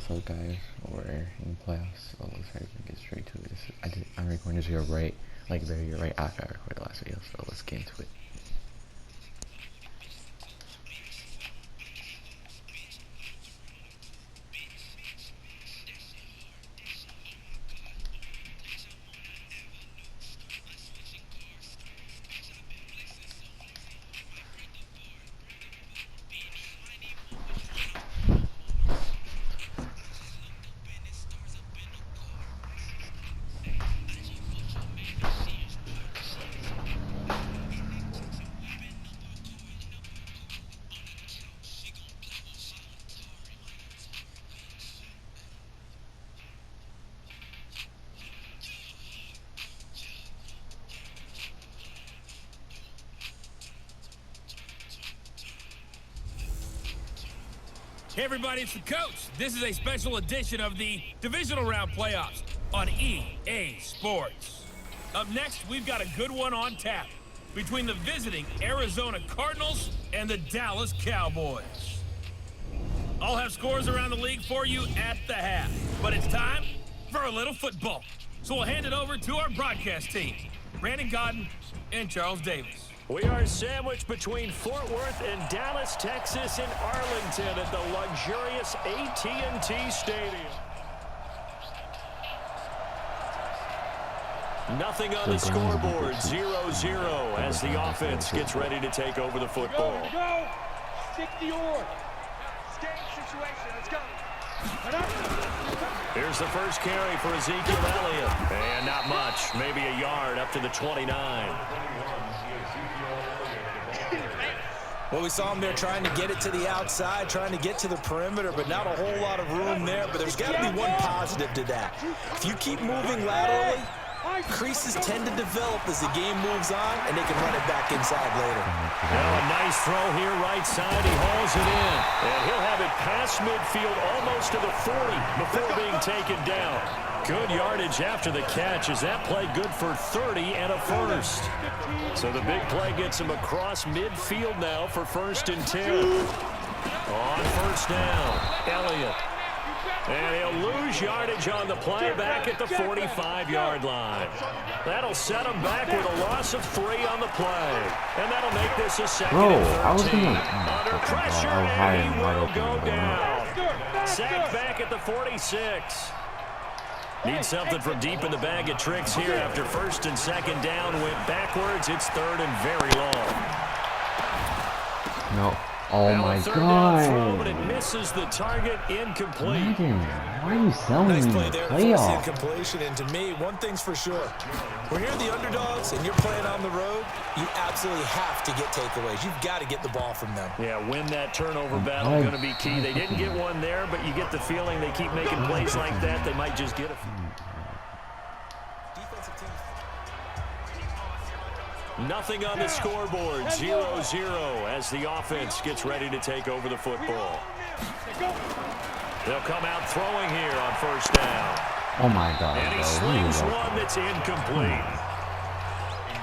What's up, guys? We're in playoffs, so let's get straight to it. I'm recording this video right after I recorded the last video, so let's get into it. Hey everybody, it's the coach. This is a special edition of the divisional round playoffs on EA Sports. Up next, we've got a good one on tap between the visiting Arizona Cardinals and the Dallas Cowboys. I'll have scores around the league for you at the half, but it's time for a little football. So we'll hand it over to our broadcast team, Brandon Godden and Charles Davis. We are sandwiched between Fort Worth and Dallas, Texas, and Arlington at the luxurious AT&T Stadium. Nothing on the scoreboard, 0-0 as the offense gets ready to take over the football. Go! Stick the oar. Game situation, let's go. Here's the first carry for Ezekiel Elliott. And not much, maybe a yard up to the 29. Well, we saw him there trying to get it to the outside, trying to get to the perimeter, but not a whole lot of room there. But there's got to be one positive to that. If you keep moving laterally, creases tend to develop as the game moves on, and they can run it back inside later. Now a nice throw here right side. He hauls it in. And he'll have it past midfield almost to the 40 before being taken down. Good yardage after the catch as that play good for 30 and a first. So the big play gets him across midfield now for 1st and 10. On first down, Elliott. And he'll lose yardage on the play back at the 45-yard line. That'll set him back with a loss of 3 on the play. And that'll make this a second and 13. Under pressure, and he will go down. Sacked back at the 46. Need something from deep in the bag of tricks here after 1st and 2nd down. Went backwards. It's 3rd and very long. No. Oh now my God. Throw, but it misses the target, incomplete. Madden, why are you selling Nice me play there, playoff? first incompletion, and to me, one thing's for sure. When you're the underdogs and you're playing on the road, you absolutely have to get takeaways. You've got to get the ball from them. Yeah, win that turnover battle going to be key. They didn't get one there, but you get the feeling they keep making plays like that, they might just get a few. Nothing on the scoreboard, 0-0 as the offense gets ready to take over the football. They'll come out throwing here on 1st down. Oh my God, And he bro. slings one that's incomplete.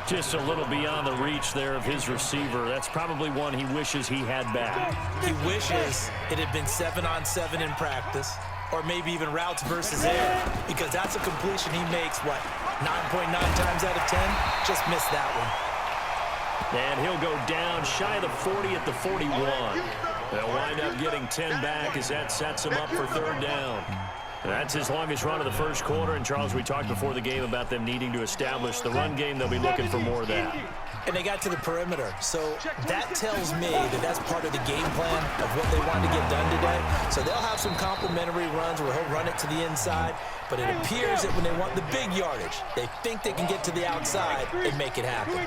Just a little beyond the reach there of his receiver. That's probably one he wishes he had back. He wishes it had been 7-on-7 in practice, or maybe even routes versus air, because that's a completion he makes, 9.9 times out of 10? Just missed that one. And he'll go down shy of the 40 at the 41. They'll wind up getting 10 back as that sets him up for 3rd down. That's his longest run of the first quarter. And, Charles, we talked before the game about them needing to establish the run game. They'll be looking for more of that. And they got to the perimeter. So that tells me that that's part of the game plan of what they want to get done today. So they'll have some complementary runs where he'll run it to the inside. But it appears that when they want the big yardage, they think they can get to the outside and make it happen.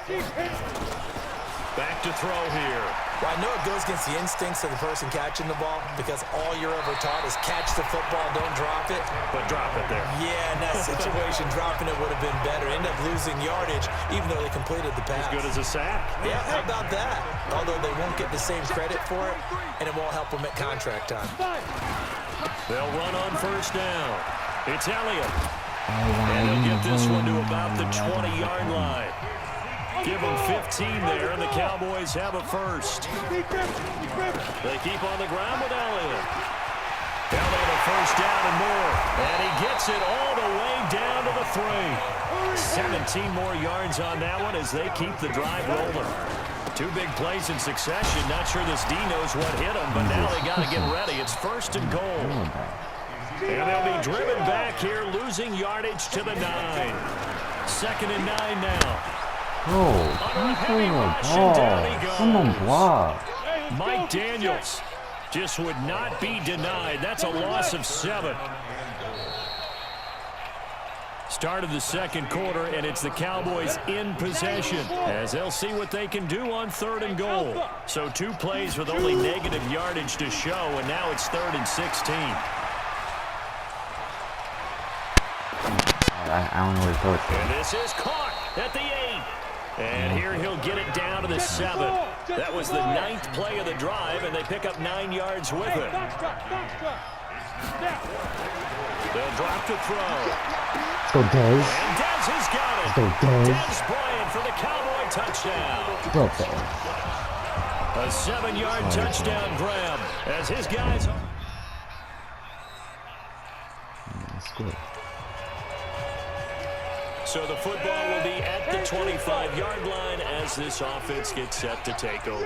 Back to throw here. Well, I know it goes against the instincts of the person catching the ball because all you're ever taught is catch the football, don't drop it. But drop it there. Yeah, in that situation, dropping it would have been better. End up losing yardage, even though they completed the pass. As good as a sack. Yeah, how about that? Although they won't get the same credit for it, and it won't help them at contract time. They'll run on 1st down. It's Elliott. And he'll get this one to about the 20-yard line. Give them 15 there, and the Cowboys have a first. They keep on the ground with Elliott. Elliott a first down and more. And he gets it all the way down to the 3. 17 more yards on that one as they keep the drive rolling. 2 big plays in succession. Not sure this D knows what hit him, but now they got to get ready. It's first and goal. And they'll be driven back here, losing yardage to the 9. Second and 9 now. Oh, someone block. Mike Daniels just would not be denied. That's a loss of 7. Start of the second quarter, and it's the Cowboys in possession as they'll see what they can do on 3rd and goal. So 2 plays with only negative yardage to show, and now it's 3rd and 16. I don't know where to throw it. And this is caught at the 8. And here he'll get it down to the 7. That was the 9th play of the drive, and they pick up 9 yards with it. They'll drop to throw. Let's go, Dez. And Dez has got it. Let's go, Dez. Dez Bryant for the Cowboy touchdown. Go, Dez. A 7-yard touchdown grab as his guys... That's good. So the football will be at the 25-yard line as this offense gets set to take over.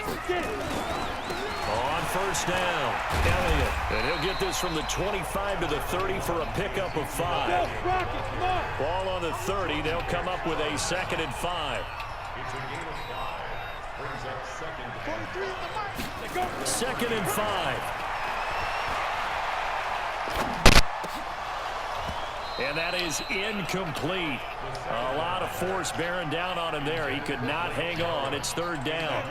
On first down, Elliott. And he'll get this from the 25 to the 30 for a pickup of 5. Ball on the 30. They'll come up with a 2nd and 5. 2nd and 5. And that is incomplete. A lot of force bearing down on him there. He could not hang on. It's 3rd down.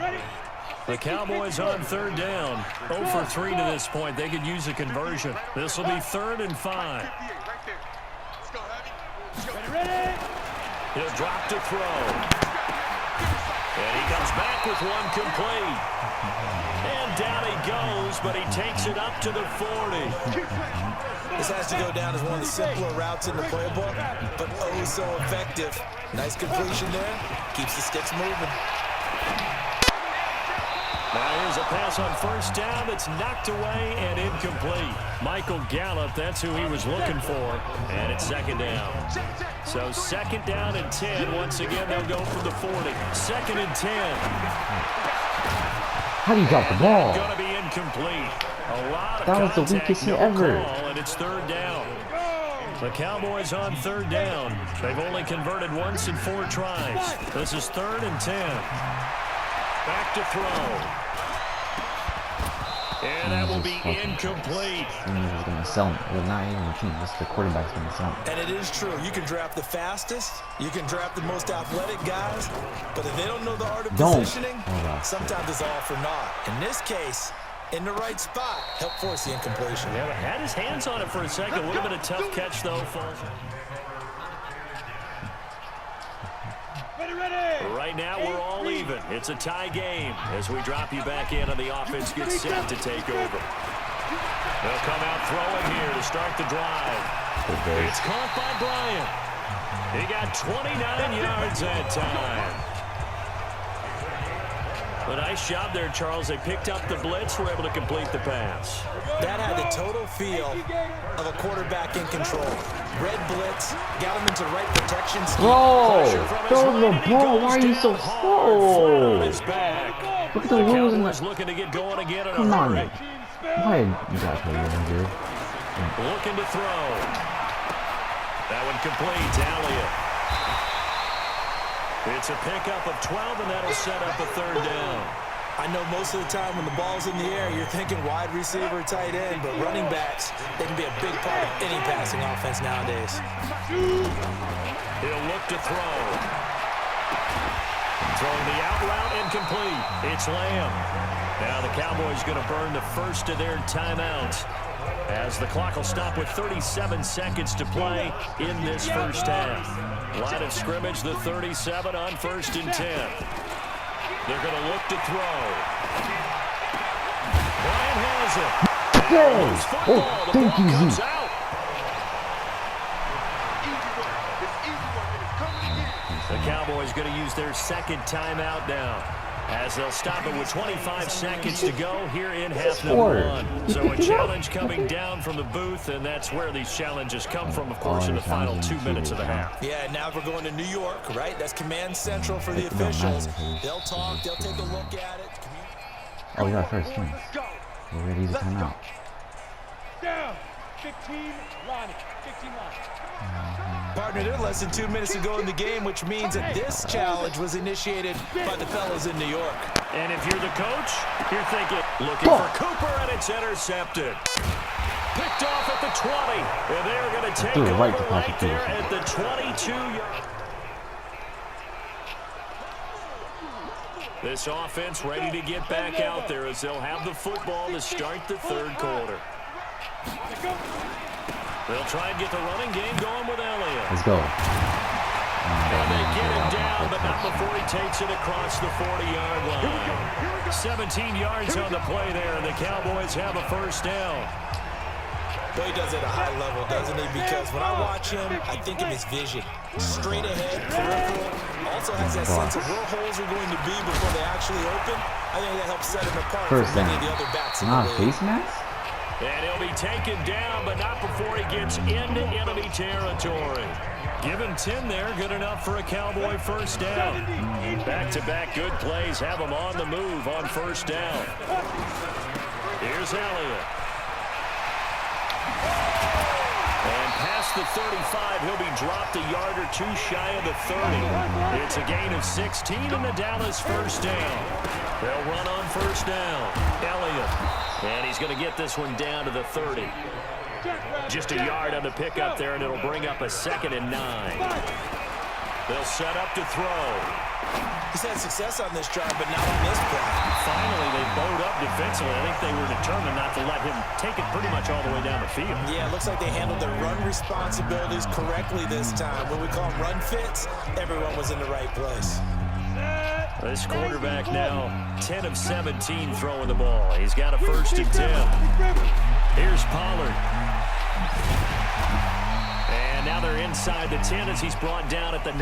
The Cowboys on 3rd down. 0 for 3 to this point. They could use a conversion. This will be 3rd and 5. He'll drop to throw. And he comes back with one complete. And down he goes, but he takes it up to the 40. This has to go down as one of the simpler routes in the playbook, but oh so effective. Nice completion there. Keeps the sticks moving. Now here's a pass on first down that's knocked away and incomplete. Michael Gallup, that's who he was looking for. And it's 2nd down. So 2nd down and 10. Once again, they'll go for the 40. 2nd and 10. How do you drop the ball? Going to be incomplete. A lot of that was the weakest hit ever. Call, and it's 3rd down. The Cowboys on 3rd down. They've only converted once in 4 tries. This is 3rd and 10. Back to throw. And that will be incomplete. Was going to sell him. Well, not even the team. Just the quarterback's going to sell him. And it is true. You can draft the fastest. You can draft the most athletic guys. But if they don't know the art of positioning, sometimes it's all for naught. In this case, in the right spot, help force the incompletion. Yeah, had his hands on it for a second. Would have been a tough catch, though. Right now, we're all even. It's a tie game as we drop you back in and the offense gets set to take over. They'll come out throwing here to start the drive. It's caught by Bryant. He got 29 yards that time. A nice job there, Charles. They picked up the blitz, were able to complete the pass. That had the total feel of a quarterback in control. Red blitz, got him into the right protection scheme. Bro, throw the ball. Why are you so slow? Look at the wheels in the... looking to get going again in Come a on. hurry. Why you got me injured? Looking to throw. That one complete. Elliott. It's a pickup of 12, and that'll set up a 3rd down. I know most of the time when the ball's in the air, you're thinking wide receiver, tight end, but running backs, they can be a big part of any passing offense nowadays. He'll look to throw. Throwing the out route incomplete. It's Lamb. Now the Cowboys going to burn the first of their timeouts as the clock will stop with 37 seconds to play in this first half. Line of scrimmage, the 37 on 1st and 10. They're going to look to throw. Bryant has it. Oh, thank you, Z. The Cowboys going to use their 2nd timeout now. as they'll stop it with 25 seconds to go here in half number 1. So a challenge coming down from the booth, and that's where these challenges come from, of course, in the final 2 minutes of the half. Yeah, now we're going to New York, right? That's command central for the officials. They'll talk, they'll take a look at it. Oh, we got first team. We're ready to come out. Down. 15 line. 15 line. Partner, they're less than 2 minutes to go in the game, which means that this challenge was initiated by the fellas in New York. And if you're the coach, you're thinking, looking for Cooper, and it's intercepted. Picked off at the 20, and they're going to take over right there at the 22-yard. This offense ready to get back out there as they'll have the football to start the third quarter. They'll try and get the running game going with Elliott. Let's go. And they get him down, but not before he takes it across the 40-yard line. 17 yards on the play there, and the Cowboys have a first down. But he does it at a high level, doesn't he? Because when I watch him, I think of his vision. Straight ahead, peripheral. Also has that sense of where holes are going to be before they actually open. I think that helps set him apart from many of the other backs in the league. Face mask? And he'll be taken down, but not before he gets into enemy territory. Give him 10 there, good enough for a Cowboy first down. Back-to-back good plays have him on the move on first down. Here's Elliott. And past the 35, he'll be dropped a yard or two shy of the 30. It's a gain of 16 and the Dallas first down. They'll run on first down. Elliott. And he's going to get this one down to the 30. Just a yard on the pickup there, and it'll bring up a 2nd and 9. They'll set up to throw. He's had success on this drive, but not on this play. Finally, they bowed up defensively. I think they were determined not to let him take it pretty much all the way down the field. Yeah, it looks like they handled their run responsibilities correctly this time. What we call them run fits, everyone was in the right place. This quarterback now 10 of 17 throwing the ball. He's got a 1st and 10. Here's Pollard. And now they're inside the 10 as he's brought down at the 9.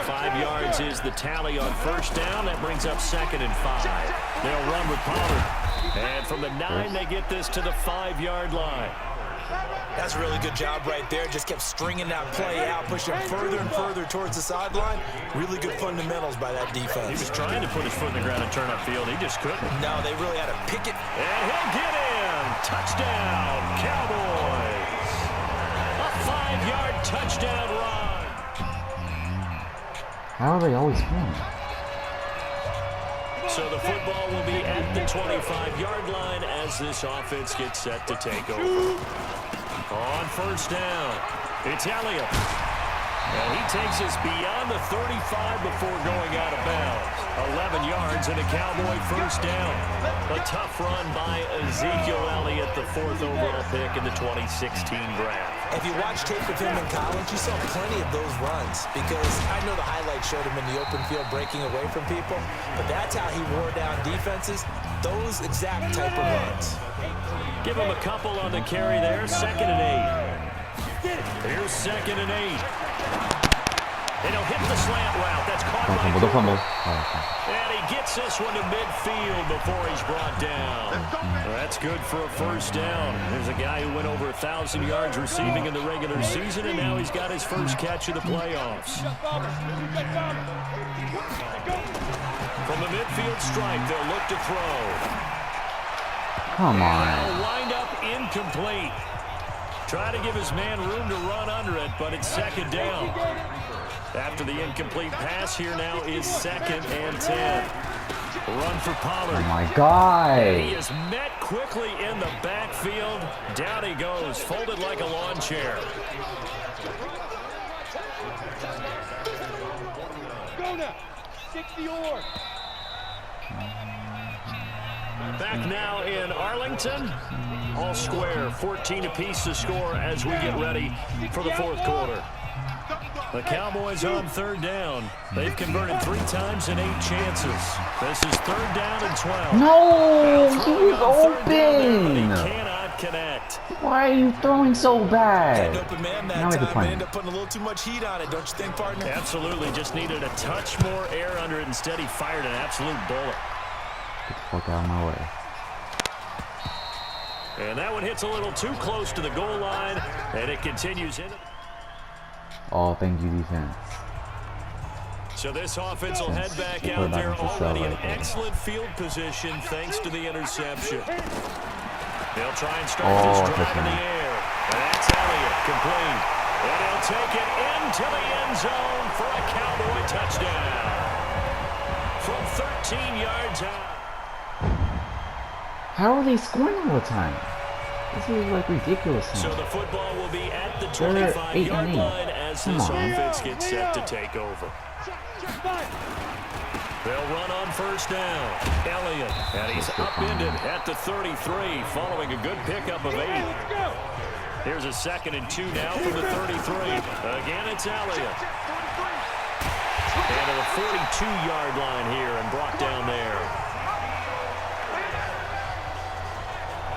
5 yards is the tally on first down. That brings up 2nd and 5. They'll run with Pollard. And from the 9, they get this to the 5-yard line. That's a really good job right there. Just kept stringing that play out, pushing further and further towards the sideline. Really good fundamentals by that defense. He was trying to put his foot in the ground and turn upfield. He just couldn't. No, they really had to pick it. And he'll get in. Touchdown, Cowboys. A 5-yard touchdown run. How are they always winning? So the football will be at the 25-yard line as this offense gets set to take over. On first down, it's Elliott. And he takes us beyond the 35 before going out of bounds. 11 yards and a Cowboy first down. A tough run by Ezekiel Elliott, the 4th overall pick in the 2016 draft. If you watch tape of him in college, you saw plenty of those runs because I know the highlights showed him in the open field breaking away from people, but that's how he wore down defenses, those exact type of runs. Give him a couple on the carry there, 2nd and 8. Here's 2nd and 8. And he'll hit the slant route. That's caught by Cooper. And he gets this one to midfield before he's brought down. That's good for a first down. There's a guy who went over 1,000 yards receiving in the regular season, and now he's got his first catch of the playoffs. From the midfield stripe, they'll look to throw. Come on. They'll wind up incomplete. Try to give his man room to run under it, but it's 2nd down. After the incomplete pass, here now is 2nd and 10. Run for Pollard. Oh my God. And he is met quickly in the backfield. Down he goes, folded like a lawn chair. Go now. 60 or. Back now in Arlington. All square, 14 apiece to score as we get ready for the 4th quarter. The Cowboys on 3rd down. They've converted 3 times in 8 chances. This is 3rd down and 12. No, he was He open. cannot connect. Why are you throwing so bad? Had an open man that Now he's time. playing. Ended up putting a little too much heat on it, don't you think, partner? Absolutely, just needed a touch more air under it. Instead, he fired an absolute bullet. Get the fuck out of my way. And that one hits a little too close to the goal line, and it continues in. Oh, thank you, defense. So this offense will head back out there already in excellent field position thanks to the interception. They'll try and start this drive in the air. And that's Elliott, complete. And he'll take it into the end zone for a Cowboy touchdown. From 13 yards out. How are they scoring all the time? This is like ridiculous. So the football will be at the 25-yard line as this offense gets set to take over. They'll run on first down. Elliott, and he's upended at the 33 following a good pickup of 8. Here's a 2nd and 2 now from the 33. Again, it's Elliott. And to the 42-yard line here and brought down there.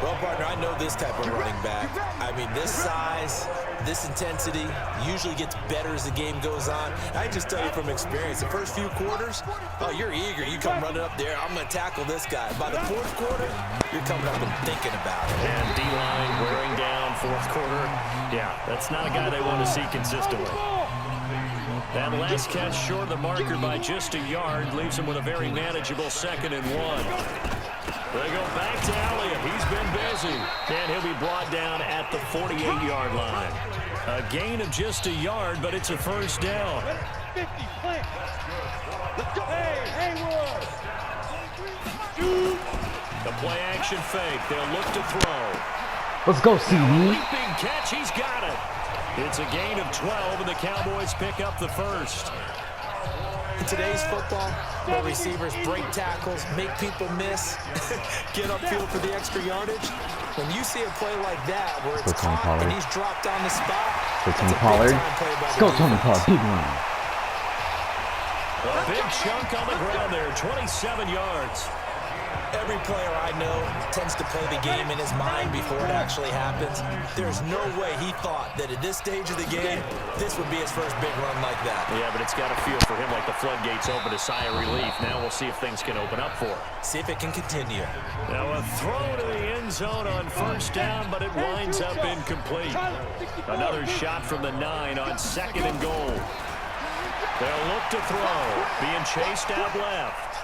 Well, partner, I know this type of running back. I mean, this size, this intensity usually gets better as the game goes on. I just tell you from experience, the first few quarters, oh, you're eager. You come running up there, I'm going to tackle this guy. By the 4th quarter, you're coming up and thinking about it. And D-line wearing down 4th quarter. Yeah, that's not a guy they want to see consistently. That last catch short of the marker by just a yard leaves him with a very manageable 2nd and 1. They go back to Elliott. He's been busy. And he'll be brought down at the 48-yard line. A gain of just a yard, but it's a first down. 50, plant. Let's go. Hey, Haywood. The play action fake. They'll look to throw. Let's go, CD. Leaping catch. He's got it. It's a gain of 12, and the Cowboys pick up the first. In today's football, where receivers break tackles, make people miss, get upfield for the extra yardage, when you see a play like that where it's caught and he's dropped on the spot, Let's go, Tony Pollard. Big run. A big chunk on the ground there, 27 yards. Every player I know tends to play the game in his mind before it actually happens. There's no way he thought that at this stage of the game, this would be his first big run like that. Yeah, but it's got to feel for him like the floodgates open, a sigh of relief. Now we'll see if things can open up for him. See if it can continue. Now a throw to the end zone on first down, but it winds up incomplete. Another shot from the 9 on 2nd and goal. They'll look to throw, being chased out left.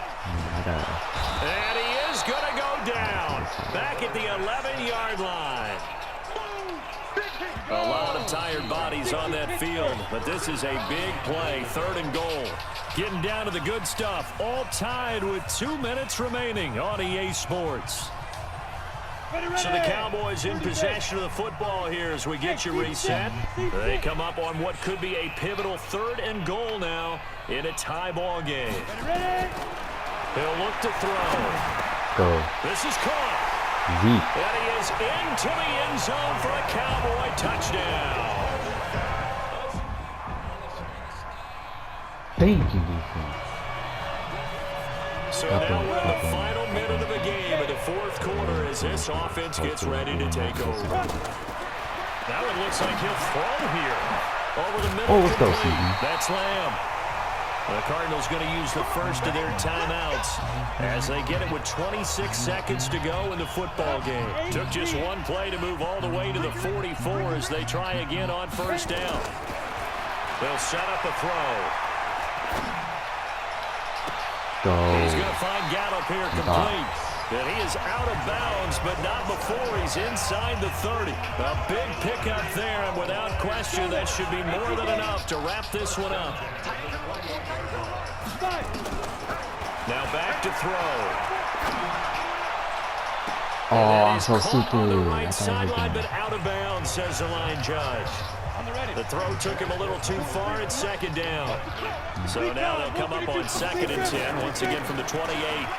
And he is going to go down back at the 11-yard line. A lot of tired bodies on that field, but this is a big play, 3rd and goal. Getting down to the good stuff, all tied with 2 minutes remaining on EA Sports. So the Cowboys in possession of the football here as we get you reset. They come up on what could be a pivotal 3rd and goal now in a tie ball game. He'll look to throw. Go. This is caught. Zeke. And he is into the end zone for a Cowboy touchdown. Thank you, defense. So now we're in the final minute of the game in the 4th quarter as this offense gets ready to take over. That one looks like he'll throw here. Over the middle. Oh, let's go, CD. That's Lamb. The Cardinals going to use the first of their timeouts as they get it with 26 seconds to go in the football game. Took just one play to move all the way to the 44 as they try again on first down. They'll set up a throw. Go. He's going to find Gallup here complete. And he is out of bounds, but not before he's inside the 30. A big pickup there, and without question, that should be more than enough to wrap this one up. Now back to throw. Oh, I'm so stupid. On the right I sideline, but out of bounds, says the line judge. The throw took him a little too far at 2nd down. So now they'll come up on 2nd and 10, once again from the 28.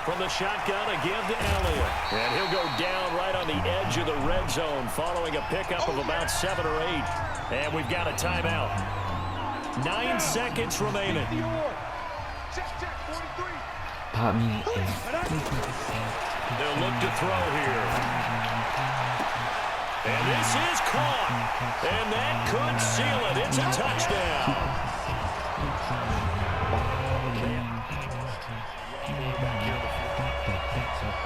From the shotgun, again to Elliott. And he'll go down right on the edge of the red zone following a pickup of about 7 or 8. And we've got a timeout. 9 seconds remaining. Pop me. They'll look to throw here. And this is caught. And that could seal it. It's a touchdown.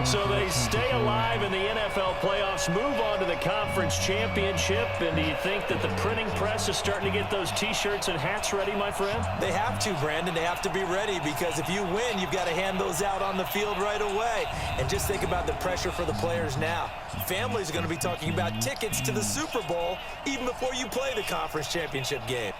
So they stay alive in the NFL playoffs, move on to the conference championship. And do you think that the printing press is starting to get those T-shirts and hats ready, my friend? They have to, Brandon. They have to be ready because if you win, you've got to hand those out on the field right away. And just think about the pressure for the players now. Families are going to be talking about tickets to the Super Bowl even before you play the conference championship game.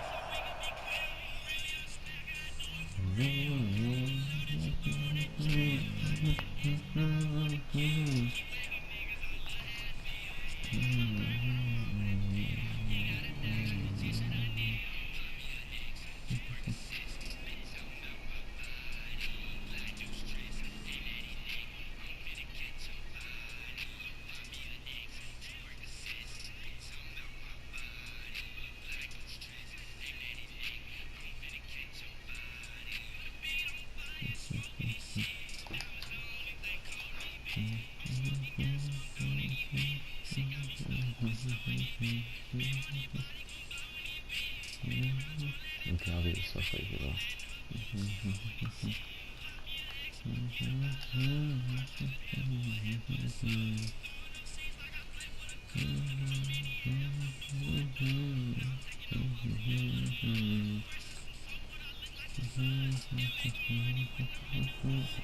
Okay, I'll do this stuff later though.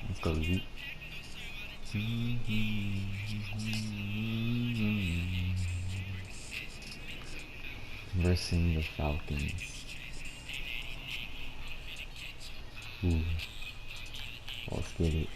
Let's go, Z. Versing the Falcons. Ooh. Let's get it.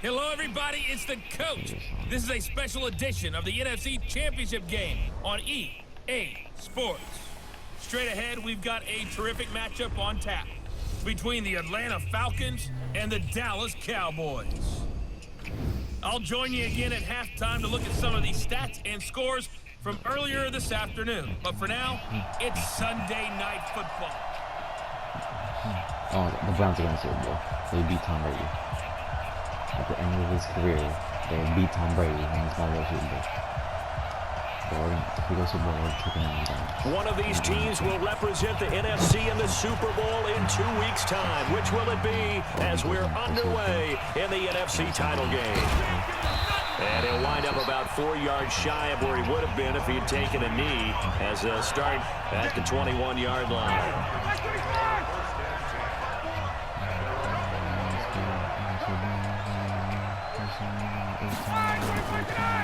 Hello, everybody. It's the coach. This is a special edition of the NFC Championship game on EA Sports. Straight ahead, we've got a terrific matchup on tap between the Atlanta Falcons and the Dallas Cowboys. I'll join you again at halftime to look at some of these stats and scores from earlier this afternoon. But for now, it's Sunday Night Football. Oh, the Browns are going to Super Bowl. They beat Tom Brady. At the end of his career, they beat Tom Brady and he's going to go Super Bowl. If we go Super Bowl, we're taking them down. One of these teams will represent the NFC in the Super Bowl in 2 weeks' time. Which will it be as we're underway in the NFC title game? And he'll wind up about 4 yards shy of where he would have been if he had taken a knee as they'll start at the 21-yard line.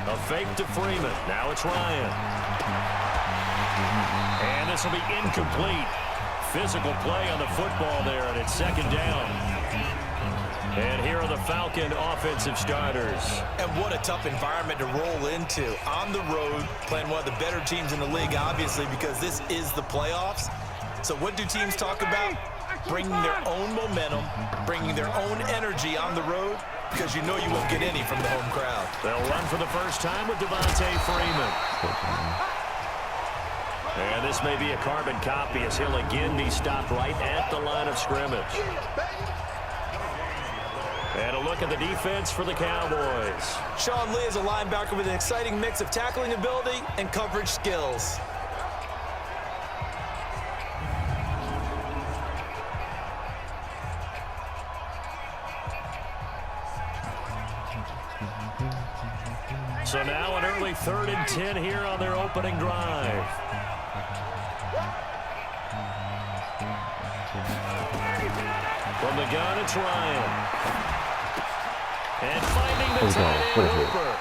A fake to Freeman. Now it's Ryan. And this will be incomplete. Physical play on the football there, and it's second down. And here are the Falcon offensive starters. And what a tough environment to roll into. On the road, playing one of the better teams in the league, obviously, because this is the playoffs. So what do teams talk about? Bringing their own momentum, bringing their own energy on the road, because you know you won't get any from the home crowd. They'll run for the first time with Devontae Freeman. And this may be a carbon copy as he'll again be stopped right at the line of scrimmage. And a look at the defense for the Cowboys. Sean Lee is a linebacker with an exciting mix of tackling ability and coverage skills. So now an early 3rd and 10 here on their opening drive. From the gun, it's Ryan. And finding the tight end Hooper.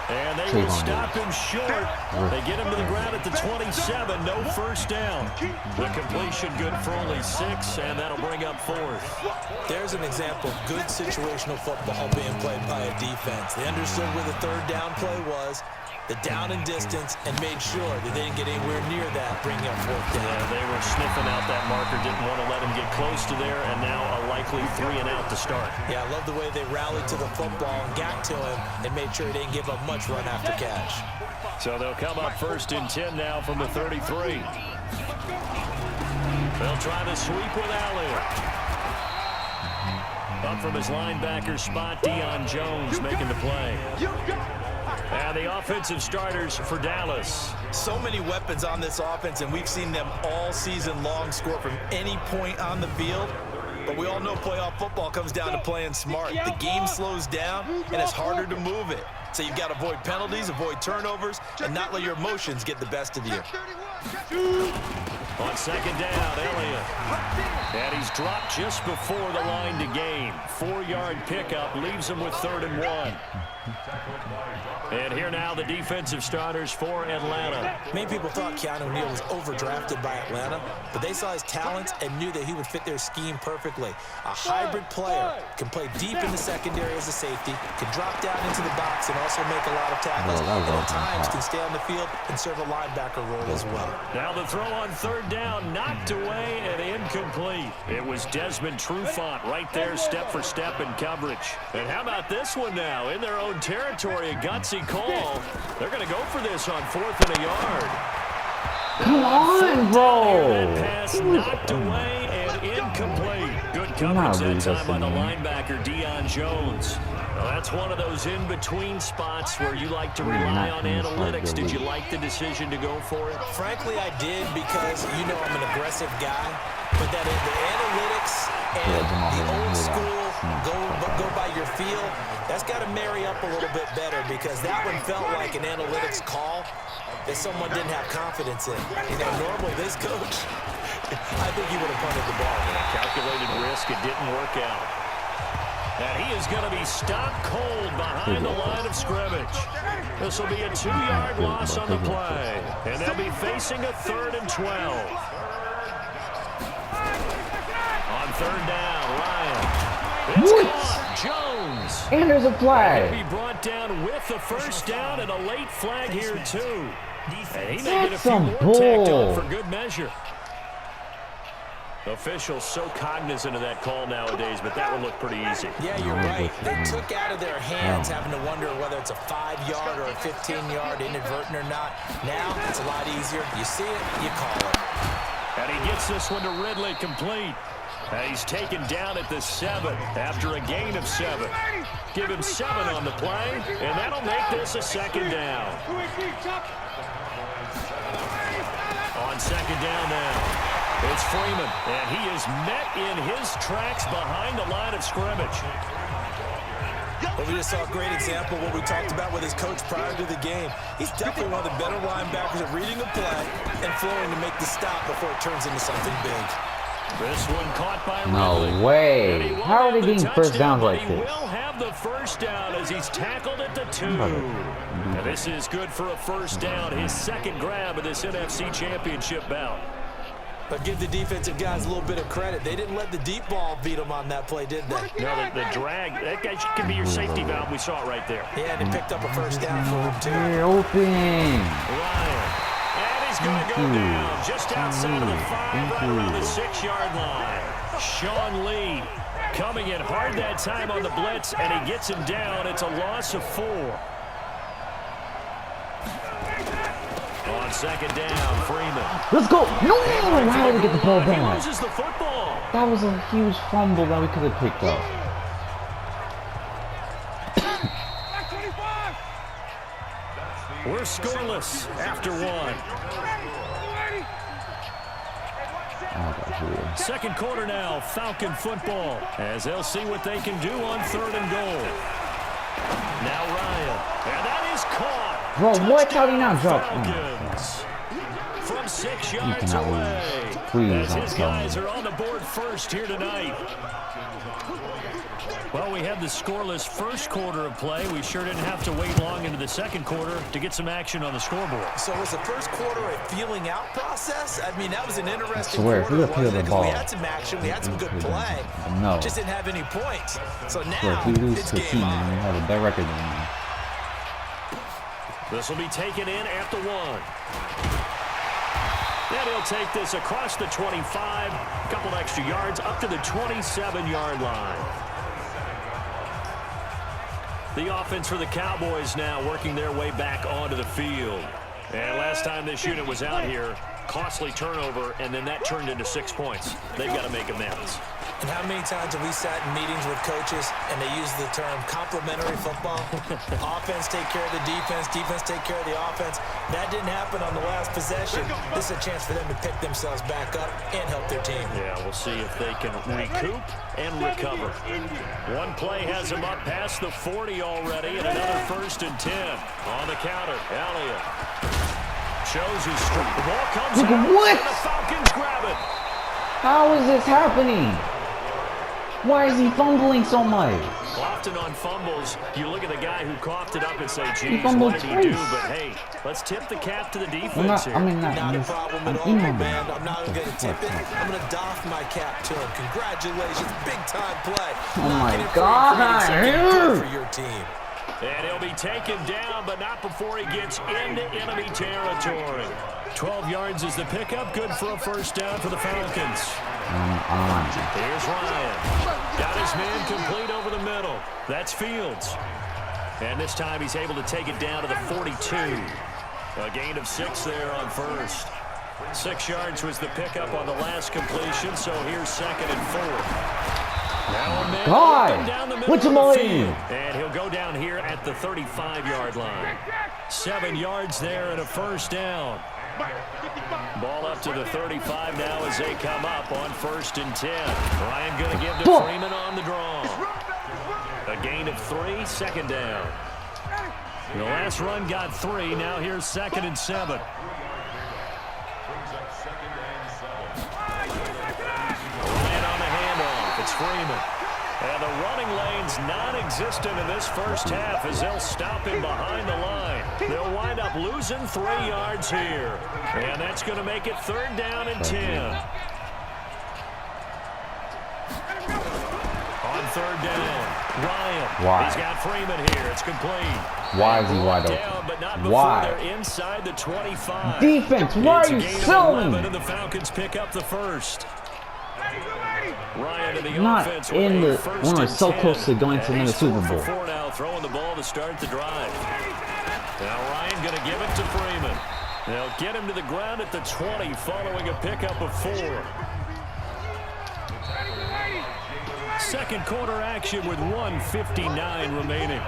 And they will stop him short. They get him to the ground at the 27. No first down. The completion good for only 6, and that'll bring up 4th. There's an example of good situational football being played by a defense. They understood where the 3rd down play was, the down and distance, and made sure that they didn't get anywhere near that, bringing up 4th down. Yeah, they were sniffing out that marker, didn't want to let him get close to there, and now a likely 3 and out to start. Yeah, I love the way they rallied to the football and got to him and made sure he didn't give up much run after catch. So they'll come up 1st and 10 now from the 33. They'll try to sweep with Elliott. Up from his linebacker spot, Deion Jones making the play. And the offensive starters for Dallas. So many weapons on this offense, and we've seen them all season long score from any point on the field. But we all know playoff football comes down to playing smart. The game slows down, and it's harder to move it. So you've got to avoid penalties, avoid turnovers, and not let your emotions get the best of you. On 2nd down, Elliott. And he's dropped just before the line to gain. 4-yard pickup leaves him with 3rd and 1. And here now the defensive starters for Atlanta. Many people thought Keanu Neal was overdrafted by Atlanta, but they saw his talents and knew that he would fit their scheme perfectly. A hybrid player, can play deep in the secondary as a safety, can drop down into the box and also make a lot of tackles, and at times can stay on the field and serve a linebacker role as well. Now the throw on 3rd down, knocked away and incomplete. It was Desmond Trufant right there, step for step in coverage. And how about this one now? In their own territory, a gutsy call. They're going to go for this on 4th and a yard. Come on, bro. That pass knocked away and incomplete. Good coverage that time by the linebacker, Deion Jones. Well, that's one of those in-between spots where you like to rely on analytics. Did you like the decision to go for it? Frankly, I did, because you know I'm an aggressive guy. But that the analytics and the old school go by your feel, that's got to marry up a little bit better, because that one felt like an analytics call that someone didn't have confidence in. You know, normally this coach, I think he would have punted the ball. Calculated risk, it didn't work out. And he is going to be stopped cold behind the line of scrimmage. This will be a 2-yard loss on the play. And they'll be facing a 3rd and 12. On 3rd down, Ryan. It's caught. Jones. And there's a flag. He'll be brought down with the 1st down, and a late flag here, too. And he may get a few more tacked on for good measure. Officials so cognizant of that call nowadays, but that would look pretty easy. Yeah, you're right. They took out of their hands having to wonder whether it's a 5-yard or a 15-yard, inadvertent or not. Now it's a lot easier. You see it, you call it. And he gets this one to Ridley, complete. And he's taken down at the 7 after a gain of 7. Give him 7 on the play, and that'll make this a 2nd down. On 2nd down now, it's Freeman, and he is met in his tracks behind the line of scrimmage. Well, we just saw a great example of what we talked about with his coach prior to the game. He's definitely one of the better linebackers at reading the play and flowing to make the stop before it turns into something big. This one caught by Ridley. No way. How are they getting first down like this? He will have the 1st down as he's tackled at the 2. And this is good for a 1st down, his 2nd grab of this NFC Championship bout. But give the defensive guys a little bit of credit. They didn't let the deep ball beat them on that play, did they? No, the drag, that guy can be your safety valve. We saw it right there. Yeah, and they picked up a 1st down for him, too. They're open. Ryan. And he's going to go down just outside of the 5, right around the 6-yard line. Sean Lee coming in hard that time on the blitz, and he gets him down. It's a loss of 4. On 2nd down, Freeman. Let's go. No, how did we get the ball He back? loses the football. That was a huge fumble that we could have picked up. We're scoreless after 1. Second quarter now, Falcon football, as they'll see what they can do on 3rd and goal. Now Ryan, and that is caught. Bro, what? How did he not drop? Falcons. from 6 You yards cannot away. lose. Please As don't his tell guys me. are on the board first here tonight. Well, we had the scoreless first quarter of play. We sure didn't have to wait long into the second quarter to get some action on the scoreboard. So was the first quarter a feeling out process? I mean, that was an interesting swear, quarter, if he wasn't the it? 'Cause ball, we had some action, we had some good play. No. Just didn't have any points. So So now if we lose it's to a game team on. and we have a better record than them, This will be taken in at the 1. And he'll take this across the 25, a couple extra yards up to the 27-yard line. The offense for the Cowboys now working their way back onto the field. And last time this unit was out here, costly turnover, and then that turned into 6 points. They've got to make amends. And how many times have we sat in meetings with coaches and they use the term complementary football? Offense take care of the defense, defense take care of the offense. That didn't happen on the last possession. This is a chance for them to pick themselves back up and help their team. Yeah, we'll see if they can recoup and recover. One play has him up past the 40 already, and another 1st and 10. On the counter, Elliott shows his streak. The ball comes out, what? and the Falcons grab it. how is this happening? Why is he fumbling so much? Often on fumbles, you look at the guy who coughed it up and say, geez, fumbled what did he do? twice. But hey, let's tip the cap to the defense I'm not, here. I mean, Not a this, problem I'm at all, emailing. man. I'm not going to tip it. I'm going to doff my cap to him. Congratulations. Big-time play. Oh my Knocking it free and God. creating something good for your team. And he'll be taken down, but not before he gets into enemy territory. 12 yards is the pickup. Good for a 1st down for the Falcons. Here's Ryan. Got his man complete over the middle. That's Fields. And this time he's able to take it down to the 42. A gain of 6 there on 1st. 6 yards was the pickup on the last completion, so here's 2nd and 4. Now a man open down the middle what's of the the ball? field. And he'll go down here at the 35-yard line. 7 yards there and a 1st down. Ball up to the 35 now as they come up on 1st and 10. Ryan going to give to Freeman on the draw. A gain of 3, 2nd down. The last run got 3. Now here's 2nd and 7. Ryan on the handoff. It's Freeman. And the running lane's non-existent in this first half as they'll stop him behind the line. They'll wind up losing 3 yards here. And that's going to make it 3rd down and 10. On 3rd down, Ryan. Why? He's got Freeman here. It's complete. Why is he wide Down, open? but not before Why? they're inside the 25. Defense, why It's are a you gain of selling? 11, and the Falcons pick up the 1st. Ryan to the Not offense in with the a 1st when we're and so 10. close to going to And another he's Super 4 for Bowl. 4 now, throwing the ball to start the drive. Now Ryan going to give it to Freeman. They'll get him to the ground at the 20 following a pickup of 4. Second quarter action with 1:59 remaining.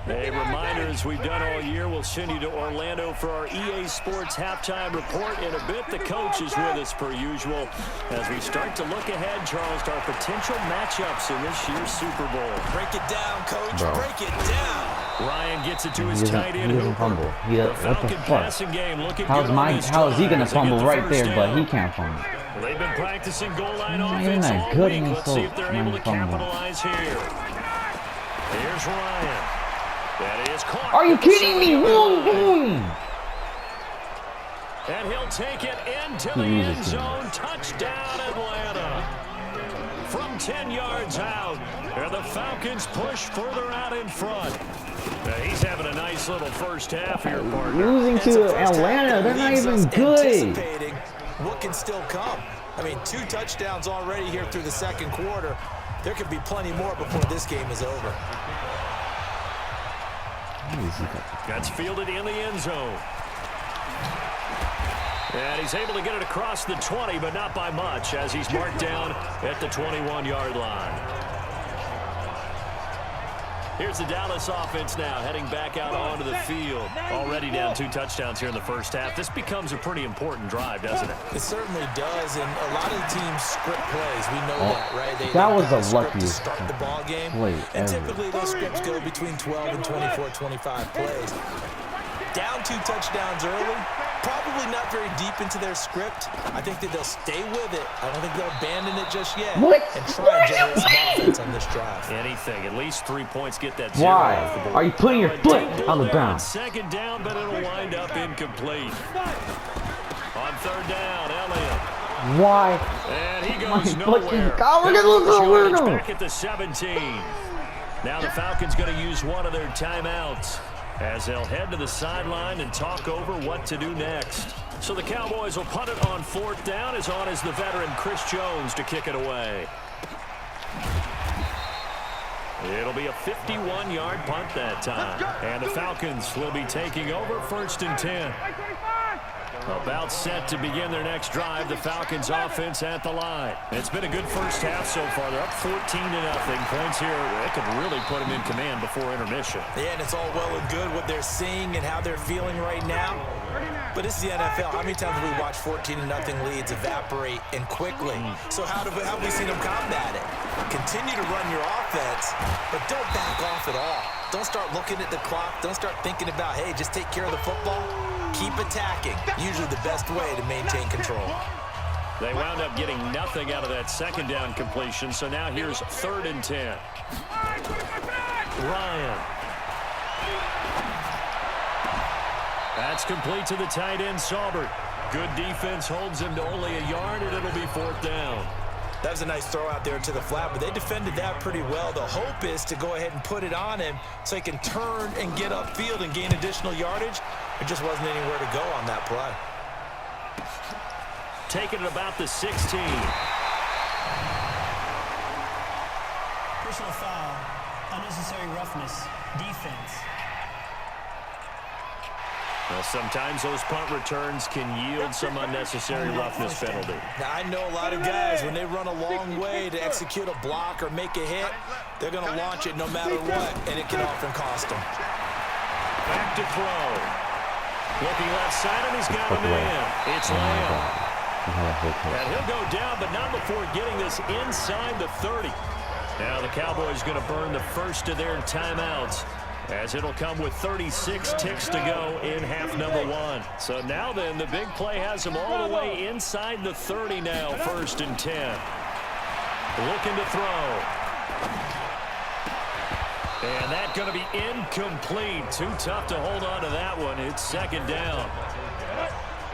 A reminder, as we've done all year, we'll send you to Orlando for our EA Sports halftime report. In a bit, the coach is with us per usual as we start to look ahead, Charles, to our potential matchups in this year's Super Bowl. Break it down, Coach. Bro. Break it down. Ryan gets it to He his doesn't, tight he end. doesn't Hooper. fumble. The What the Falcon fuck? passing game looking good on this How is he drive gonna as they get fumble the right there, first but down. he can't fumble? Well, they've been practicing goal line Man, offense that all good week. and Let's see if they're able to fumble. capitalize here. Here's Ryan. That is caught. Are you kidding me? Boom! And he'll take it into the He end loses to zone. Touchdown, Atlanta. From 10 yards out, and the Falcons push further out in front. Now, he's having a nice little first half here, partner. Losing It's a to first half Atlanta, that they're not leaves us even good. anticipating what can still come. I mean, 2 touchdowns already here through the second quarter. There could be plenty more before this game is over. That's fielded in the end zone. And he's able to get it across the 20, but not by much, as he's marked down at the 21-yard line. Here's the Dallas offense now heading back out onto the field. Already down 2 touchdowns here in the first half. This becomes a pretty important drive, doesn't it? It certainly does, and a lot of the teams script plays. We know that, right? That was the script to luckiest start the ball game, play and ever. typically those scripts go between 12 and 24, 25 plays. Down 2 touchdowns early, probably not very deep into their script. I think that they'll stay with it. I don't think they'll abandon it just yet. What? And try and generate some offense on this drive. Anything. At least 3 points get that 0 Why off the board. are you putting your foot on the There ground? Second down, but it'll wind up incomplete. On third down, Elliott. Why? And he My goes fucking nowhere. God, we're gonna lose the Yardage winner. back at the 17. Now the Falcons going to use one of their timeouts as they'll head to the sideline and talk over what to do next. So the Cowboys will punt it on 4th down. As on is the veteran Chris Jones to kick it away. It'll be a 51-yard punt that time. And the Falcons will be taking over 1st and 10. About set to begin their next drive. The Falcons offense at the line. It's been a good first half so far. They're up 14-0. Points here, they could really put them in command before intermission. Yeah, and it's all well and good what they're seeing and how they're feeling right now. But this is the NFL. How many times have we watched 14-0 leads evaporate and quickly? So how have we seen them combat it? Continue to run your offense, but don't back off at all. Don't start looking at the clock. Don't start thinking about, hey, just take care of the football. Keep attacking. Usually the best way to maintain control. They wound up getting nothing out of that second down completion, so now here's 3rd and 10. Ryan. That's complete to the tight end, Saubert. Good defense holds him to only a yard, and it'll be 4th down. That was a nice throw out there to the flat, but they defended that pretty well. The hope is to go ahead and put it on him so he can turn and get upfield and gain additional yardage. There just wasn't anywhere to go on that play. Taking it about the 16. Personal foul, unnecessary roughness, defense. Well, sometimes those punt returns can yield some unnecessary roughness penalty. Now, I know a lot of guys, when they run a long way to execute a block or make a hit, they're going to launch it no matter what, and it can often cost them. Back to throw. Looking left side, and he's got a man. It's Lamb. And he'll go down, but not before getting this inside the 30. Now the Cowboys going to burn the first of their timeouts, as it'll come with 36 ticks to go in half number 1. So now then, the big play has them all the way inside the 30 now, 1st and 10. Looking to throw. And that's going to be incomplete. Too tough to hold on to that one. It's 2nd down.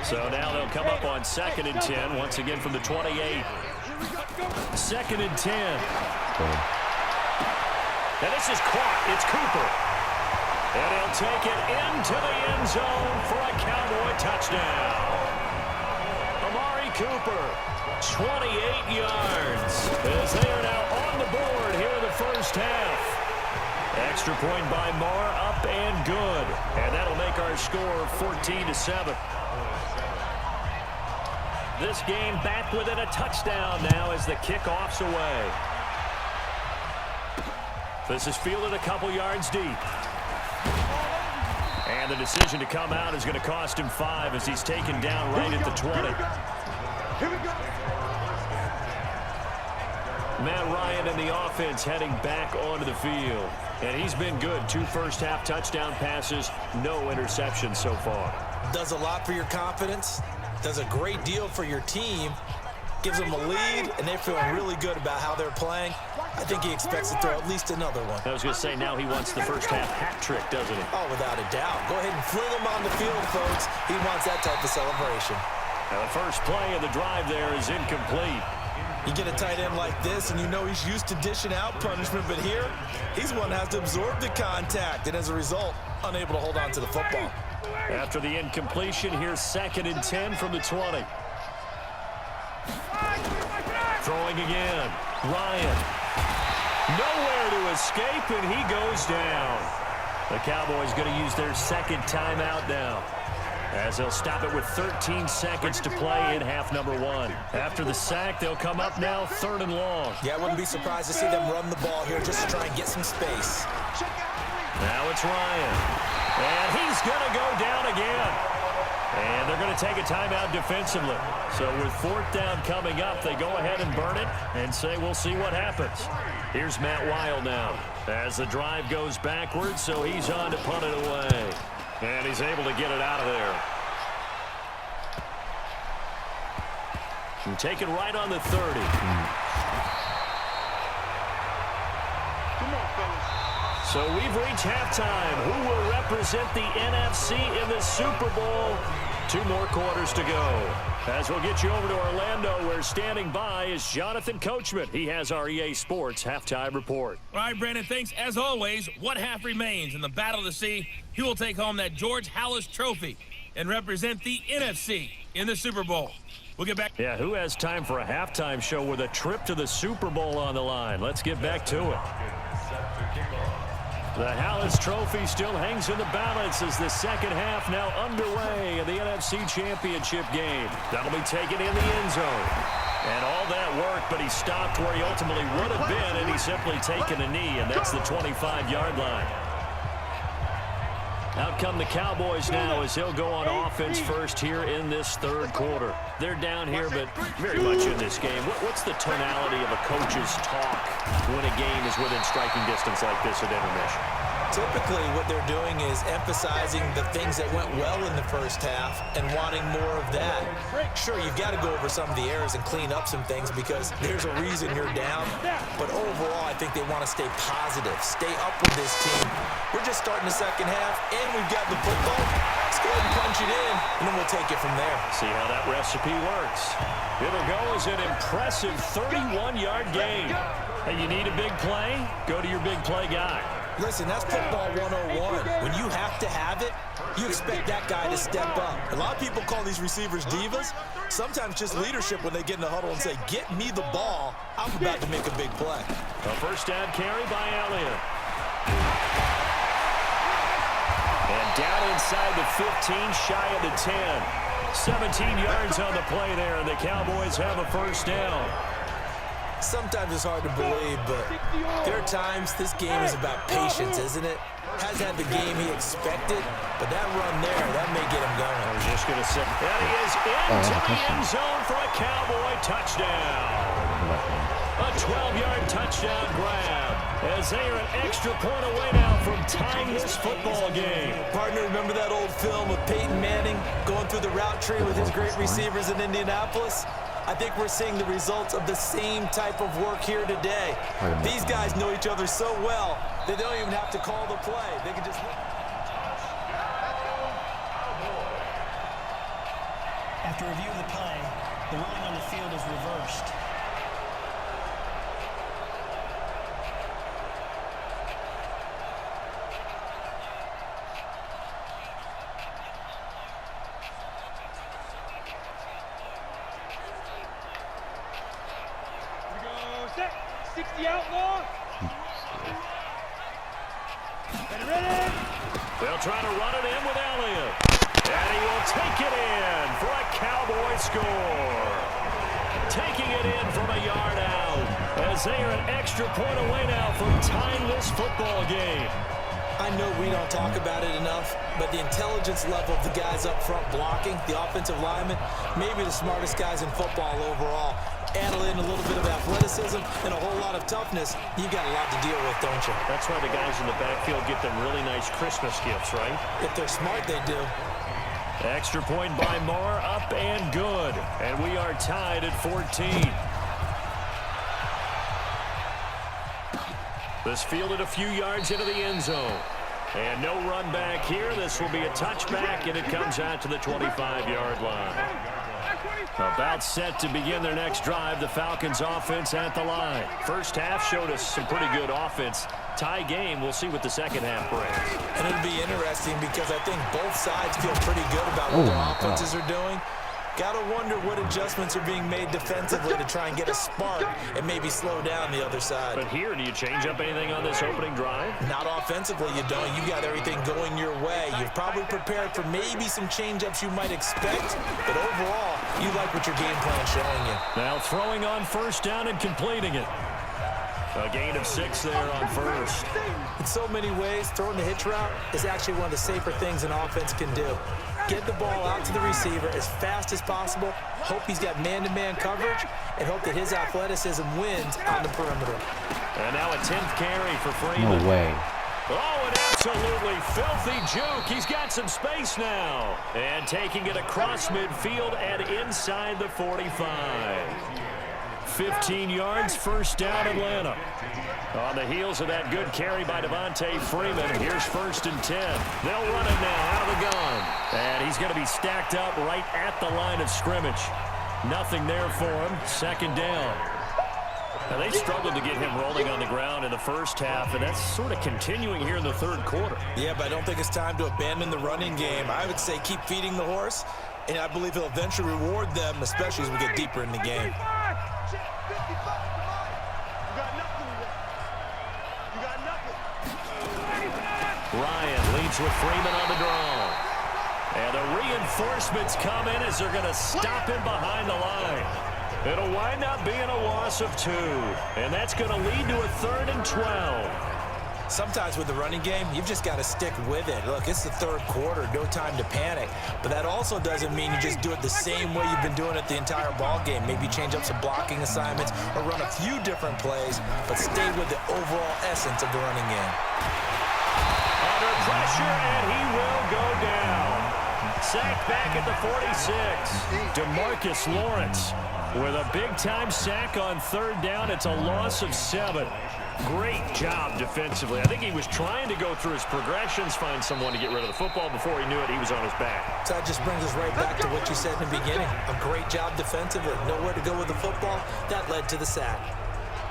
So now they'll come up on 2nd and 10, once again from the 28. 2nd and 10. And this is caught. It's Cooper. And he'll take it into the end zone for a Cowboy touchdown. Amari Cooper, 28 yards, as they are now on the board here in the first half. Extra point by Marr, up and good. And that'll make our score 14-7. This game back within a touchdown now as the kickoff's away. This is fielded a couple yards deep. And the decision to come out is going to cost him 5 as he's taken down right at the 20. Matt Ryan and the offense heading back onto the field. And he's been good. 2 first-half touchdown passes, no interceptions so far. Does a lot for your confidence. Does a great deal for your team. Gives them a lead, and they're feeling really good about how they're playing. I think he expects to throw at least another one. I was going to say, now he wants the first-half hat trick, doesn't he? Oh, without a doubt. Go ahead and fling him on the field, folks. He wants that type of celebration. Now the first play of the drive there is incomplete. You get a tight end like this, and you know he's used to dishing out punishment, but here, he's one that has to absorb the contact, and as a result, unable to hold on to the football. After the incompletion, here's 2nd and 10 from the 20. Throwing again. Ryan. Nowhere to escape, and he goes down. The Cowboys going to use their 2nd timeout now, as they'll stop it with 13 seconds to play in half number 1. After the sack, they'll come up now 3rd and long. Yeah, I wouldn't be surprised to see them run the ball here just to try and get some space. Now it's Ryan. And he's going to go down again. And they're going to take a timeout defensively. So with 4th down coming up, they go ahead and burn it and say we'll see what happens. Here's Matt Weil now as the drive goes backwards, so he's on to punt it away. And he's able to get it out of there. And take it right on the 30. So we've reached halftime. Who will represent the NFC in the Super Bowl? 2 more quarters to go. As we'll get you over to Orlando, where standing by is Jonathan Coachman. He has our EA Sports halftime report. All right, Brandon, thanks. As always, one half remains in the battle to see who will take home that George Halas trophy and represent the NFC in the Super Bowl. We'll get back. Yeah, who has time for a halftime show with a trip to the Super Bowl on the line? Let's get back to it. The Halas Trophy still hangs in the balance as the second half now underway in the NFC Championship game. That'll be taken in the end zone. And all that work, but he stopped where he ultimately would have been, and he's simply taken a knee, and that's the 25-yard line. Out come the Cowboys now as he'll go on offense first here in this 3rd quarter. They're down here, but very much in this game. What's the tonality of a coach's talk when a game is within striking distance like this at intermission? Typically, what they're doing is emphasizing the things that went well in the first half and wanting more of that. Sure, you've got to go over some of the errors and clean up some things because there's a reason you're down. But overall, I think they want to stay positive, stay up with this team. We're just starting the second half, and we've got the football. Let's go ahead and punch it in, and then we'll take it from there. See how that recipe works. It'll go as an impressive 31-yard gain. Hey, you need a big play? Go to your big play guy. Listen, that's football 101. When you have to have it, you expect that guy to step up. A lot of people call these receivers divas. Sometimes just leadership when they get in the huddle and say, get me the ball. I'm about to make a big play. A first down carry by Elliott. And down inside the 15, shy of the 10. 17 yards on the play there, and the Cowboys have a first down. Sometimes it's hard to believe, but there are times this game is about patience, isn't it? Has had the game he expected, but that run there, that may get him going. I was just going to say, and he is into the end zone for a Cowboy touchdown. A 12-yard touchdown grab as they are an extra point away now from tying this football game. Partner, remember that old film of Peyton Manning going through the route tree with his great receivers in Indianapolis? I think we're seeing the results of the same type of work here today. These guys know each other so well that they don't even have to call the play. They can just look. After review of the play, the ruling on the field is reversed. The outlaw. Ready? They'll try to run it in with Elliott. And he will take it in for a Cowboy score. Taking it in from a yard out as they are an extra point away now from tying this football game. I know we don't talk about it enough, but the intelligence level of the guys up front blocking, the offensive linemen, maybe the smartest guys in football overall. Add in a little bit of athleticism and a whole lot of toughness, you've got a lot to deal with, don't you? That's why the guys in the backfield get them really nice Christmas gifts, right? If they're smart, they do. Extra point by Moore, up and good. And we are tied at 14. This fielded a few yards into the end zone. And no run back here. This will be a touchback, and it comes out to the 25-yard line. About set to begin their next drive, the Falcons offense at the line. First half showed us some pretty good offense. Tie game, we'll see what the second half brings. And it'll be interesting because I think both sides feel pretty good about what their offenses are doing. Got to wonder what adjustments are being made defensively to try and get a spark and maybe slow down the other side. But here, do you change up anything on this opening drive? Not offensively, you don't. You got everything going your way. You've probably prepared for maybe some change-ups you might expect, but overall, you like what your game plan is showing you. Now throwing on first down and completing it. A gain of 6 there on first. In so many ways, throwing the hitch route is actually one of the safer things an offense can do. Get the ball out to the receiver as fast as possible, hope he's got man-to-man coverage, and hope that his athleticism wins on the perimeter. And now a 10th carry for Freeman. No way. Oh, an absolutely filthy juke. He's got some space now. And taking it across midfield and inside the 45. 15 yards, first down, Atlanta. On the heels of that good carry by Devontae Freeman, here's 1st and 10. They'll run it now out of the gun. And he's going to be stacked up right at the line of scrimmage. Nothing there for him. 2nd down. Now, they struggled to get him rolling on the ground in the first half, and that's sort of continuing here in the 3rd quarter. Yeah, but I don't think it's time to abandon the running game. I would say keep feeding the horse, and I believe he'll eventually reward them, especially as we get deeper in the game. Ryan leads with Freeman on the draw. And the reinforcements come in as they're going to stop him behind the line. It'll wind up being a loss of 2. And that's going to lead to a 3rd and 12. Sometimes with the running game, you've just got to stick with it. Look, it's the 3rd quarter, no time to panic. But that also doesn't mean you just do it the same way you've been doing it the entire ball game. Maybe change up some blocking assignments or run a few different plays, but stay with the overall essence of the running game. Under pressure, and he will go down. Sacked back at the 46. DeMarcus Lawrence with a big-time sack on 3rd down. It's a loss of 7. Great job defensively. I think he was trying to go through his progressions, find someone to get rid of the football. Before he knew it, he was on his back. So that just brings us right back to what you said in the beginning. A great job defensively. Nowhere to go with the football. That led to the sack.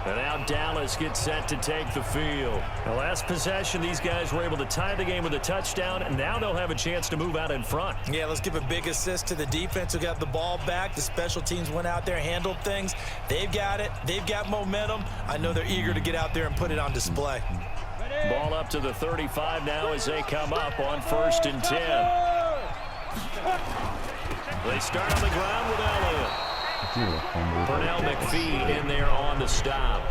And now Dallas gets set to take the field. The last possession, these guys were able to tie the game with a touchdown, and now they'll have a chance to move out in front. Yeah, let's give a big assist to the defense who got the ball back. The special teams went out there, handled things. They've got it. They've got momentum. I know they're eager to get out there and put it on display. Ball up to the 35 now as they come up on 1st and 10. They start on the ground with Elliott. Pernell McPhee in there on the stop.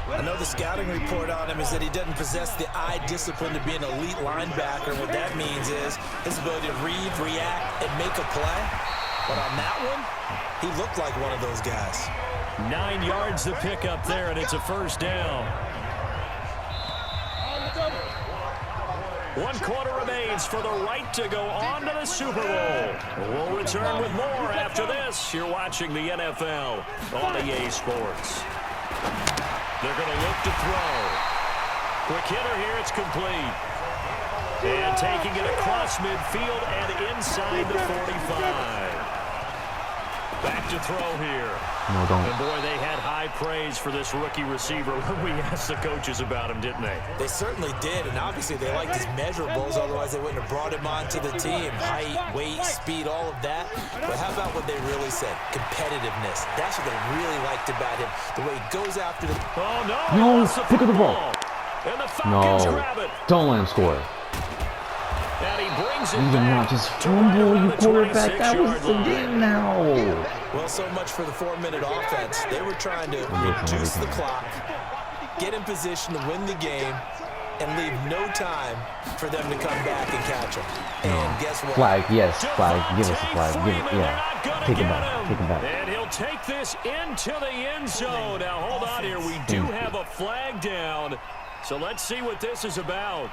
I know the scouting report on him is that he doesn't possess the eye discipline to be an elite linebacker. What that means is his ability to read, react, and make a play. But on that one, he looked like one of those guys. 9 yards to pick up there, and it's a 1st down. 1 quarter remains for the right to go on to the Super Bowl. We'll return with more after this. You're watching the NFL on EA Sports. They're going to look to throw. Quick hitter here, it's complete. And taking it across midfield and inside the 45. Back to throw here. No, don't. And boy, they had high praise for this rookie receiver when we asked the coaches about him, didn't they? They certainly did, and obviously they liked his measurables, otherwise they wouldn't have brought him onto the team. Height, weight, speed, all of that. But how about what they really said? Competitiveness. That's what they really liked about him. The way he goes after the... Oh, no! No, pick up the ball. And the Falcons grab it. Don't let him score. And he brings it You did not just fumble, you quarterback. That was the game now. Well, so much for the 4-minute offense. They were trying to reduce the clock, get in position to win the game, and leave no time for them to come back and catch them. And guess what? Flag, yes, flag. Give us a flag. Give it, yeah. Take it back. Take it back. And he'll take this into the end zone. Now, hold on here. We do have a flag down. So let's see what this is about.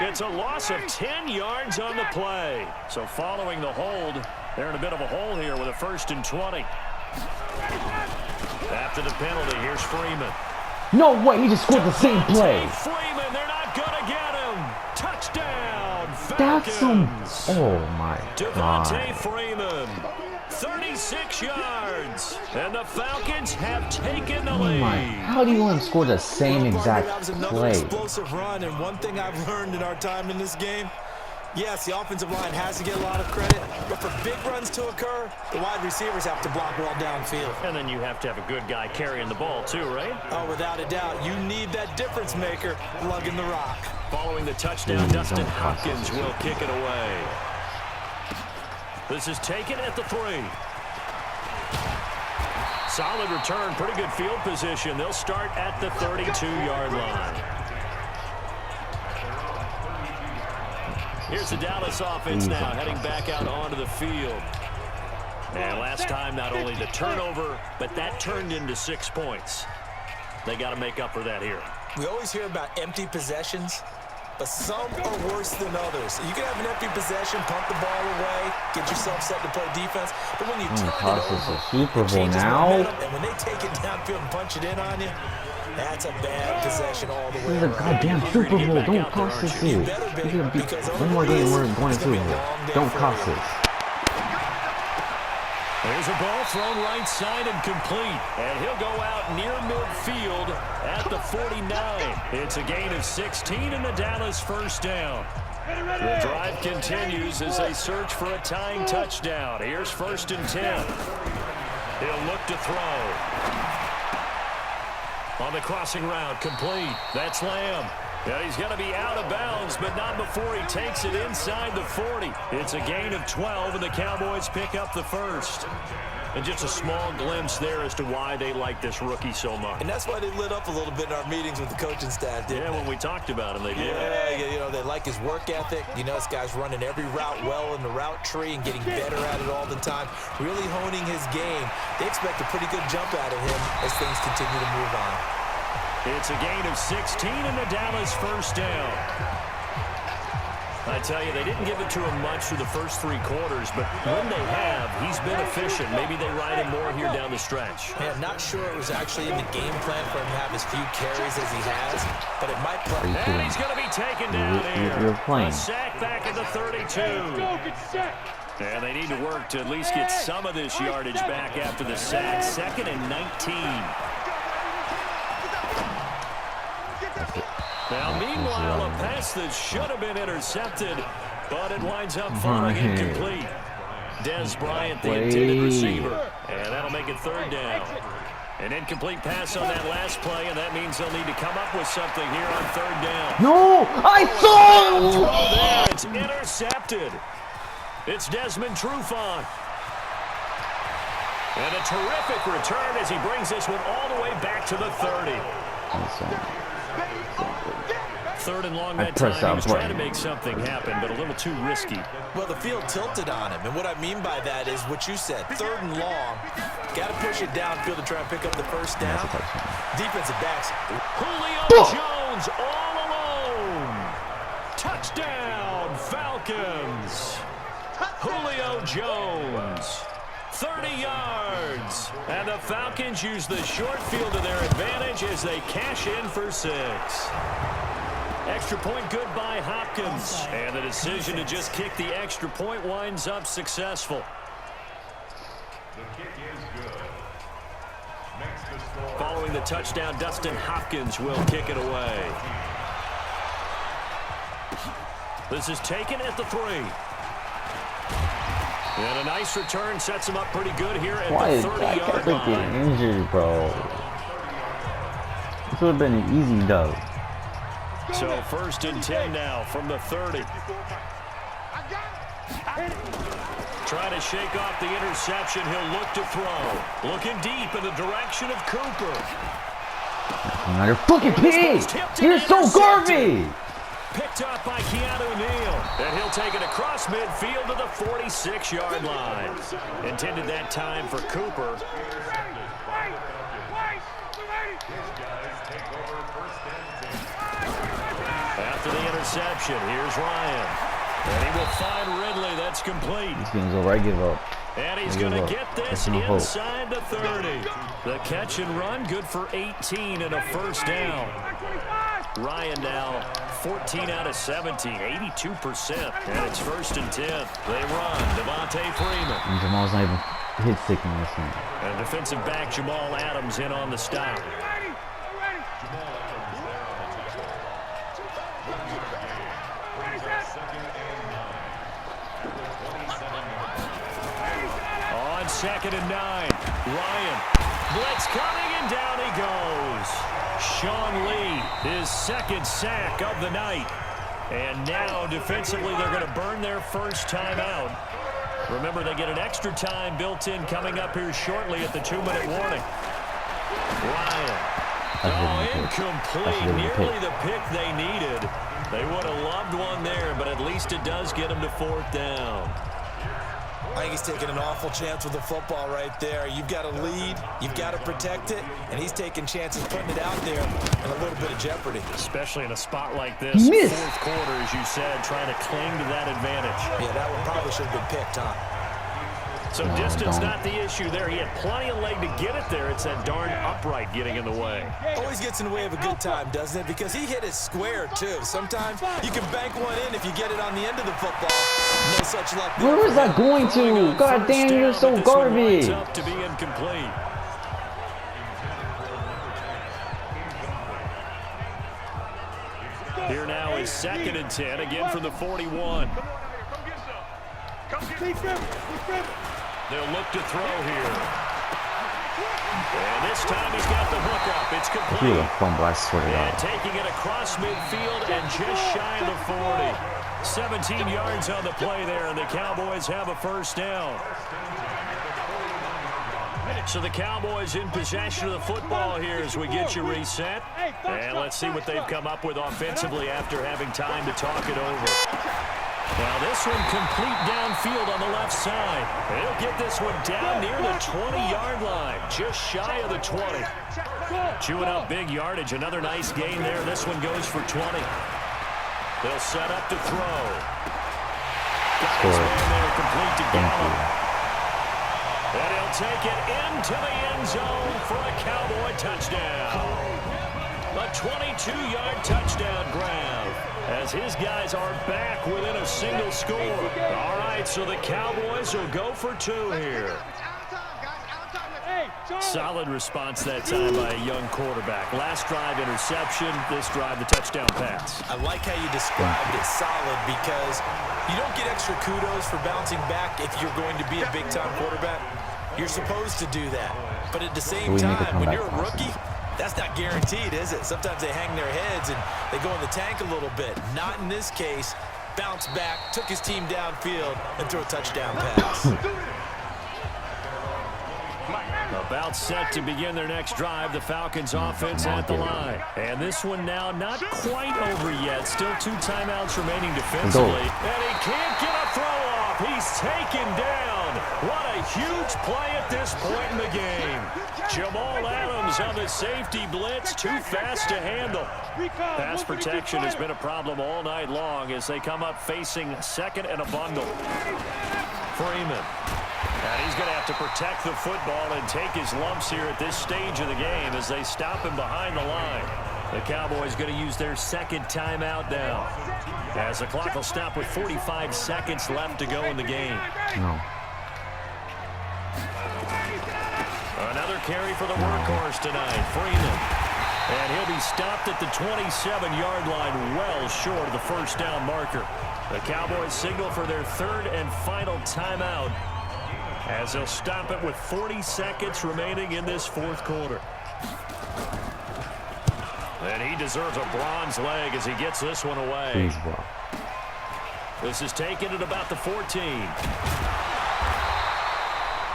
It's a loss of 10 yards on the play. So following the hold, they're in a bit of a hole here with a 1st and 20. After the penalty, here's Freeman. No way, he just scored the same play. Freeman, they're not going to get him. Touchdown, Falcons. That's some... Oh, my Devontae God. Freeman, 36 yards. And the Falcons have taken the Oh, my. lead. How do you let him score the same exact That was another play? explosive run, and one thing I've learned in our time in this game, yes, the offensive line has to get a lot of credit, but for big runs to occur, the wide receivers have to block well downfield. And then you have to have a good guy carrying the ball too, right? Oh, without a doubt, you need that difference maker lugging the rock. Following the touchdown, Dustin Hopkins will kick it away. This is taken at the 3. Solid return, pretty good field position. They'll start at the 32-yard line. Here's the Dallas offense now, heading back out onto the field. And last time, not only the turnover, but that turned into 6 points. They got to make up for that here. We always hear about empty possessions, but some are worse than others. You can have an empty possession, punt the ball away, get yourself set to play defense, but when you turn it over, Super it Bowl changes now. momentum, and when they take it downfield and punch it in on you, that's a bad possession all the way This is a around. goddamn Super Bowl. Don't cost this here. One more game we're going to here. Don't cost this. There's a ball thrown right side and complete. And he'll go out near midfield at the 49. It's a gain of 16 and the Dallas first down. The drive continues as they search for a tying touchdown. Here's 1st and 10. He'll look to throw. On the crossing route, complete. That's Lamb. And he's going to be out of bounds, but not before he takes it inside the 40. It's a gain of 12, and the Cowboys pick up the first. And just a small glimpse there as to why they like this rookie so much. And that's why they lit up a little bit in our meetings with the coaching staff, didn't they? When we talked about him, they did. Yeah, you know, they like his work ethic. You know, this guy's running every route well in the route tree and getting better at it all the time, really honing his game. They expect a pretty good jump out of him as things continue to move on. It's a gain of 16 and the Dallas first down. I tell you, they didn't give it to him much through the first 3 quarters, but when they have, he's been efficient. Maybe they ride him more here down the stretch. Yeah, I'm not sure it was actually in the game plan for him to have as few carries as he has, but it might play. And he's going to be taken down here. You're playing. A sack back at the 32. And they need to work to at least get some of this yardage back after the sack. 2nd and 19. Now, meanwhile, a pass that should have been intercepted, but it winds up falling incomplete. Des Bryant, the intended receiver, and that'll make it 3rd down. An incomplete pass on that last play, and that means they'll need to come up with something here on 3rd down. No, I saw. There, it's intercepted. It's Desmond Trufant. And a terrific return as he brings this one all the way back to the 30. 3rd and long that time. He was trying to make something happen, but a little too risky. Well, the field tilted on him, and what I mean by that is what you said. 3rd and long, got to push it downfield to try and pick up the first down. Defensive backs. Julio Jones all alone. Touchdown, Falcons. Julio Jones. 30 yards. And the Falcons use the short field to their advantage as they cash in for 6. Extra point good by Hopkins. And the decision to just kick the extra point winds up successful. Following the touchdown, Dustin Hopkins will kick it away. This is taken at the 3. And a nice return sets him up pretty good here at the 30-yard line. Getting injured, bro. This would have been an easy dub. So 1st and 10 now from the 30. Trying to shake off the interception. He'll look to throw. Looking deep in the direction of Cooper. You're fucking pig. You're so garbage. Picked up by Keanu Neal. And he'll take it across midfield to the 46-yard line. Intended that time for Cooper. After the interception, here's Ryan. And he will find Ridley. That's complete. These games over, I give up. And he's going to get this inside the 30. The catch and run, good for 18 and a first down. Ryan now 14 out of 17, 82%. And it's 1st and 10. They run. Devontae Freeman. And Jamal's not even hit sick in this one. And defensive back Jamal Adams in on the stop. On 2nd and 9, Ryan. Blitz coming, and down he goes. Sean Lee, his 2nd sack of the night. And now, defensively, they're going to burn their first time out. Remember, they get an extra time built in coming up here shortly at the 2-minute warning. Ryan. Oh, incomplete. Nearly the pick they needed. They would have loved one there, but at least it does get them to 4th down. I think he's taking an awful chance with the football right there. You've got to lead, you've got to protect it, and he's taking chances putting it out there in a little bit of jeopardy. Especially in a spot like this, 4th quarter, as you said, trying to cling to that advantage. Yeah, that one probably should have been picked, huh? So distance not the issue there. He had plenty of leg to get it there. It's that darn upright getting in the way. Always gets in the way of a good time, doesn't it? Because he hit it square, too. Sometimes you can bank one in if you get it on the end of the football. No such luck there. Where is that going to? God damn, you're so garbage. Up to be incomplete. Here now is 2nd and 10, again from the 41. They'll look to throw here. And this time he's got the hook up. It's complete. And taking it across midfield and just shy of the 40. 17 yards on the play there, and the Cowboys have a 1st down. So the Cowboys in possession of the football here as we get you reset. And let's see what they've come up with offensively after having time to talk it over. Now this one complete downfield on the left side. They'll get this one down near the 20-yard line, just shy of the 20. Chewing up big yardage. Another nice gain there. This one goes for 20. They'll set up to throw. Got his man there, complete to Gallup. And he'll take it into the end zone for a Cowboy touchdown. A 22-yard touchdown grab as his guys are back within a single score. All right, so the Cowboys will go for 2 here. Solid response that time by a young quarterback. Last drive interception, this drive the touchdown pass. I like how you described it, solid, because you don't get extra kudos for bouncing back if you're going to be a big-time quarterback. You're supposed to do that. But at the same time, when you're a rookie, that's not guaranteed, is it? Sometimes they hang their heads and they go in the tank a little bit. Not in this case. Bounce back, took his team downfield, and threw a touchdown pass. About set to begin their next drive, the Falcons offense at the line. And this one now not quite over yet. Still 2 timeouts remaining defensively. And he can't get a throw off. He's taken down. What a huge play at this point in the game. Jamal Adams on the safety blitz, too fast to handle. Pass protection has been a problem all night long as they come up facing 2nd and a bundle. Freeman. And he's going to have to protect the football and take his lumps here at this stage of the game as they stop him behind the line. The Cowboys going to use their 2nd timeout now as the clock will stop with 45 seconds left to go in the game. No. Another carry for the workhorse tonight, Freeman. And he'll be stopped at the 27-yard line, well short of the 1st down marker. The Cowboys signal for their 3rd and final timeout as they'll stop it with 40 seconds remaining in this 4th quarter. And he deserves a bronze leg as he gets this one away. This is taken at about the 14.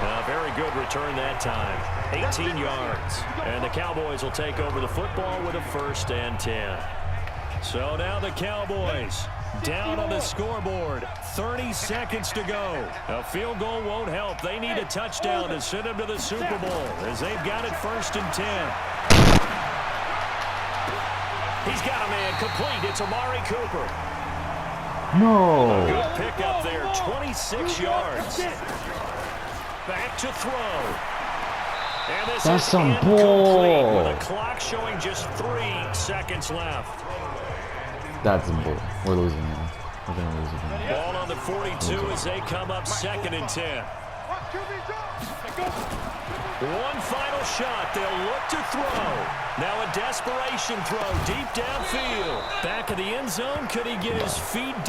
A very good return that time. 18 yards. And the Cowboys will take over the football with a 1st and 10. So now the Cowboys down on the scoreboard. 30 seconds to go. A field goal won't help. They need a touchdown to send them to the Super Bowl as they've got it 1st and 10. He's got a man complete. It's Amari Cooper. No. Good pick up there. 26 yards. Back to throw. And this That's is some incomplete bull. with a clock showing just 3 seconds left. That's some bull. We're losing now. We're going to lose again. Ball on the 42 as they come up 2nd and 10. One final shot. They'll look to throw. Now a desperation throw deep downfield. Back of the end zone. Could he get his feet down?